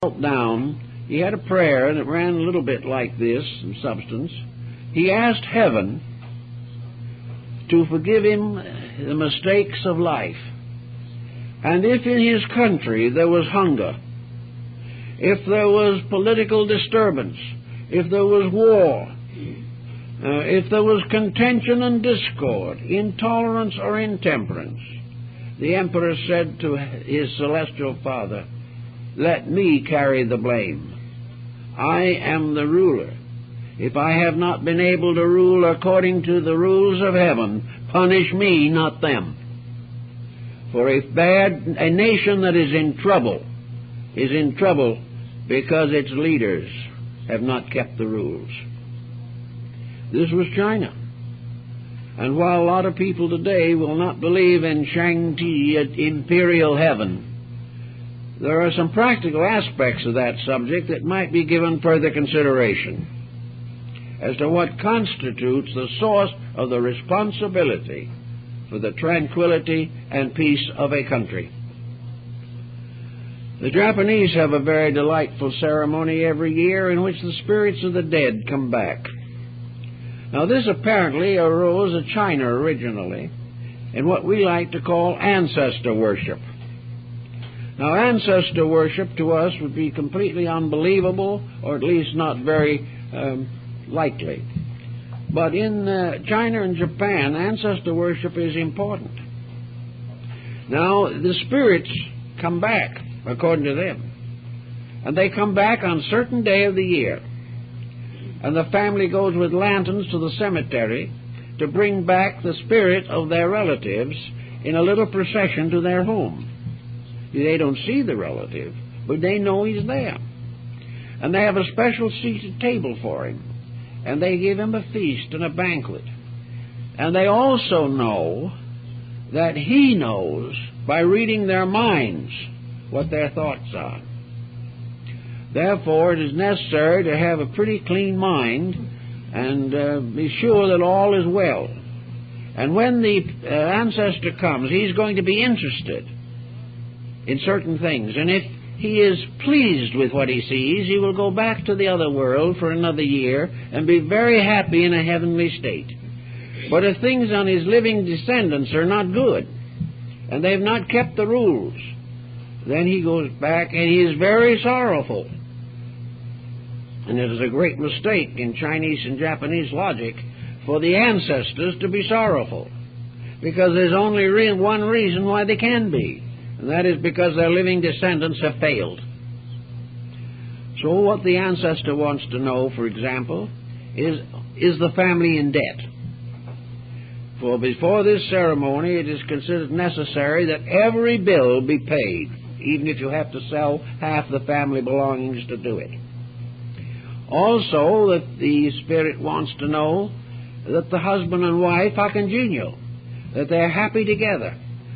knelt down, he had a prayer, and it ran a little bit like this in substance. He asked heaven to forgive him the mistakes of life. And if in his country there was hunger, if there was political disturbance, if there was war, if there was contention and discord, intolerance or intemperance, the emperor said to his celestial Father, "Let me carry the blame. I am the ruler. If I have not been able to rule according to the rules of heaven, punish me, not them." For a nation that is in trouble because its leaders have not kept the rules. This was China. And while a lot of people today will not believe in Shang-Ti, imperial heaven, there are some practical aspects of that subject that might be given further consideration as to what constitutes the source of the responsibility for the tranquility and peace of a country. The Japanese have a very delightful ceremony every year in which the spirits of the dead come back. Now, this apparently arose in China originally in what we like to call ancestor worship. Now, ancestor worship to us would be completely unbelievable, or at least not very likely. But in China and Japan, ancestor worship is important. Now, the spirits come back, according to them. And they come back on a certain day of the year. And the family goes with lanterns to the cemetery to bring back the spirit of their relatives in a little procession to their home. They don't see the relative, but they know he's there. And they have a special seated table for him. And they give him a feast and a banquet. And they also know that he knows, by reading their minds, what their thoughts are. Therefore, it is necessary to have a pretty clean mind and be sure that all is well. And when the ancestor comes, he's going to be interested in certain things. And if he is pleased with what he sees, he will go back to the other world for another year and be very happy in a heavenly state. But if things on his living descendants are not good, and they've not kept the rules, then he goes back and he is very sorrowful. And it is a great mistake in Chinese and Japanese logic for the ancestors to be sorrowful, because there's only one reason why they can be, and that is because their living descendants have failed. So what the ancestor wants to know, for example, is the family in debt? For before this ceremony, it is considered necessary that every bill be paid, even if you have to sell half the family belongings to do it. Also, that the spirit wants to know that the husband and wife are congenial, that they're happy together,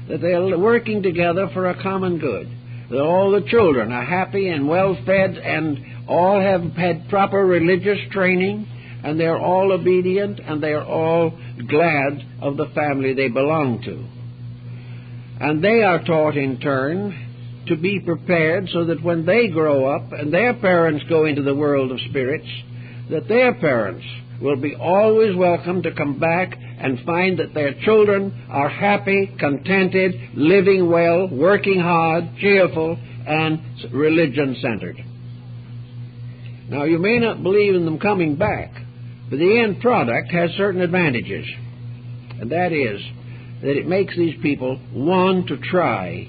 that they're working together for a common good, that all the children are happy and well-fed and all have had proper religious training, and they're all obedient, and they're all glad of the family they belong to. And they are taught in turn to be prepared so that when they grow up and their parents go into the world of spirits, that their parents will be always welcome to come back and find that their children are happy, contented, living well, working hard, cheerful, and religion-centered. Now, you may not believe in them coming back, but the end product has certain advantages, and that is that it makes these people want to try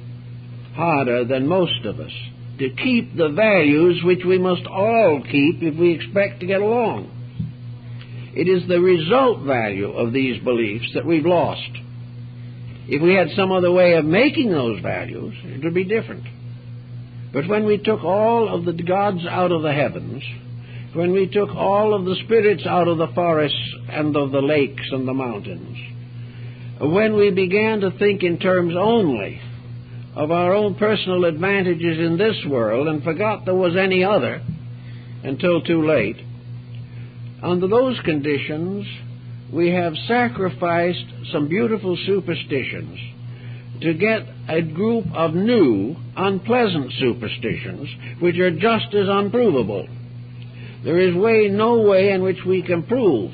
harder than most of us to keep the values which we must all keep if we expect to get along. It is the result value of these beliefs that we've lost. If we had some other way of making those values, it would be different. But when we took all of the gods out of the heavens, when we took all of the spirits out of the forests and of the lakes and the mountains, when we began to think in terms only of our own personal advantages in this world and forgot there was any other until too late, under those conditions we have sacrificed some beautiful superstitions to get a group of new, unpleasant superstitions which are just as unprovable. There is no way in which we can prove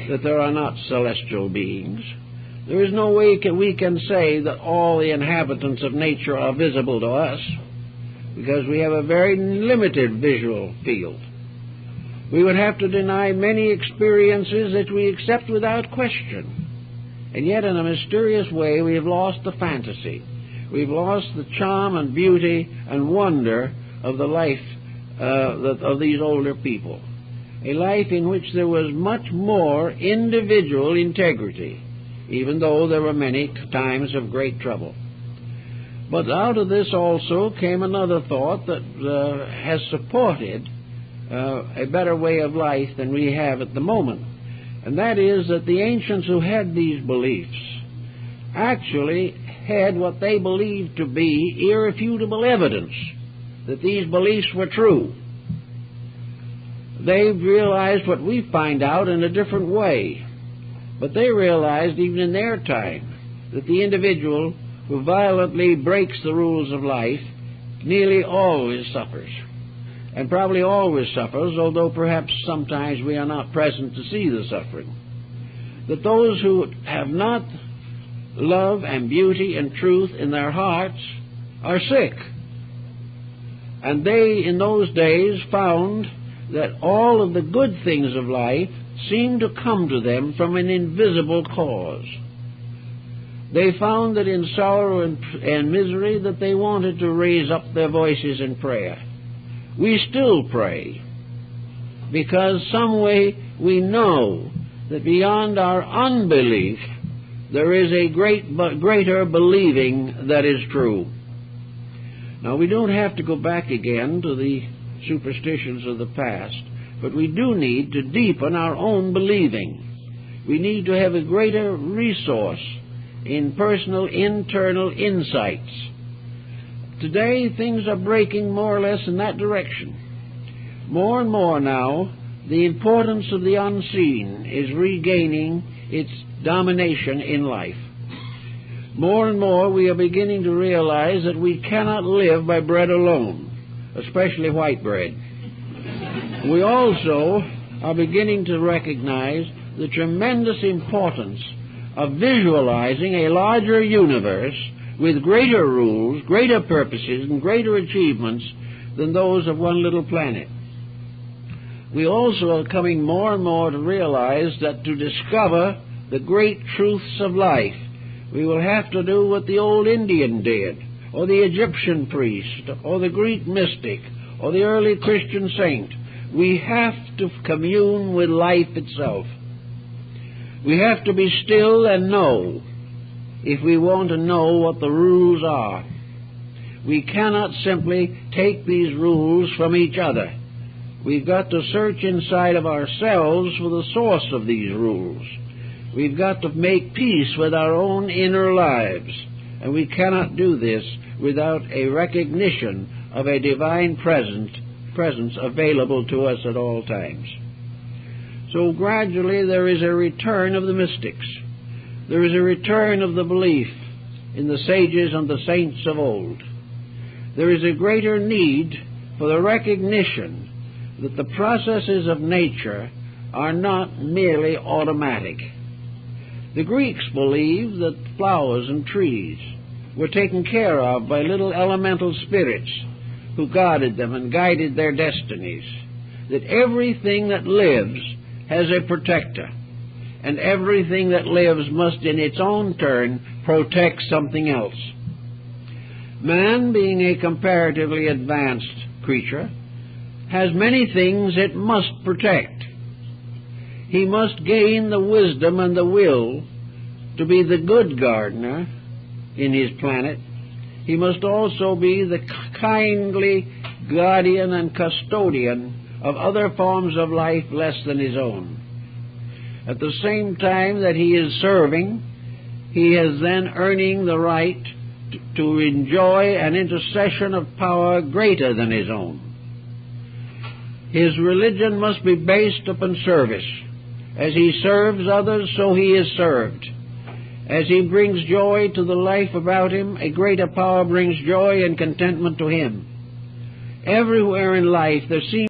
that there are not celestial beings. There is no way we can say that all the inhabitants of nature are visible to us, because we have a very limited visual field. We would have to deny many experiences that we accept without question. And yet, in a mysterious way, we have lost the fantasy. We've lost the charm and beauty and wonder of the life of these older people. A life in which there was much more individual integrity, even though there were many times of great trouble. But out of this also came another thought that has supported a better way of life than we have at the moment. And that is that the ancients who had these beliefs actually had what they believed to be irrefutable evidence that these beliefs were true. They realized what we find out in a different way. But they realized even in their time that the individual who violently breaks the rules of life nearly always suffers. And probably always suffers, although perhaps sometimes we are not present to see the suffering. That those who have not love and beauty and truth in their hearts are sick. And they, in those days, found that all of the good things of life seemed to come to them from an invisible cause. They found that in sorrow and misery that they wanted to raise up their voices in prayer. We still pray, because some way we know that beyond our unbelief there is a greater believing that is true. Now, we don't have to go back again to the superstitions of the past, but we do need to deepen our own believing. We need to have a greater resource in personal internal insights. Today, things are breaking more or less in that direction. More and more now, the importance of the unseen is regaining its domination in life. More and more, we are beginning to realize that we cannot live by bread alone, especially white bread. We also are beginning to recognize the tremendous importance of visualizing a larger universe with greater rules, greater purposes, and greater achievements than those of one little planet. We also are coming more and more to realize that to discover the great truths of life, we will have to do what the old Indian did, or the Egyptian priest, or the Greek mystic, or the early Christian saint. We have to commune with life itself. We have to be still and know if we want to know what the rules are. We cannot simply take these rules from each other. We've got to search inside of ourselves for the source of these rules. We've got to make peace with our own inner lives, and we cannot do this without a recognition of a divine presence available to us at all times. So gradually there is a return of the mystics. There is a return of the belief in the sages and the saints of old. There is a greater need for the recognition that the processes of nature are not merely automatic. The Greeks believed that flowers and trees were taken care of by little elemental spirits who guarded them and guided their destinies, that everything that lives has a protector, and everything that lives must in its own turn protect something else. Man, being a comparatively advanced creature, has many things it must protect. He must gain the wisdom and the will to be the good gardener in his planet. He must also be the kindly guardian and custodian of other forms of life less than his own. At the same time that he is serving, he is then earning the right to enjoy an intercession of power greater than his own. His religion must be based upon service. As he serves others, so he is served. As he brings joy to the life about him, a greater power brings joy and contentment to him. Everywhere in life there seems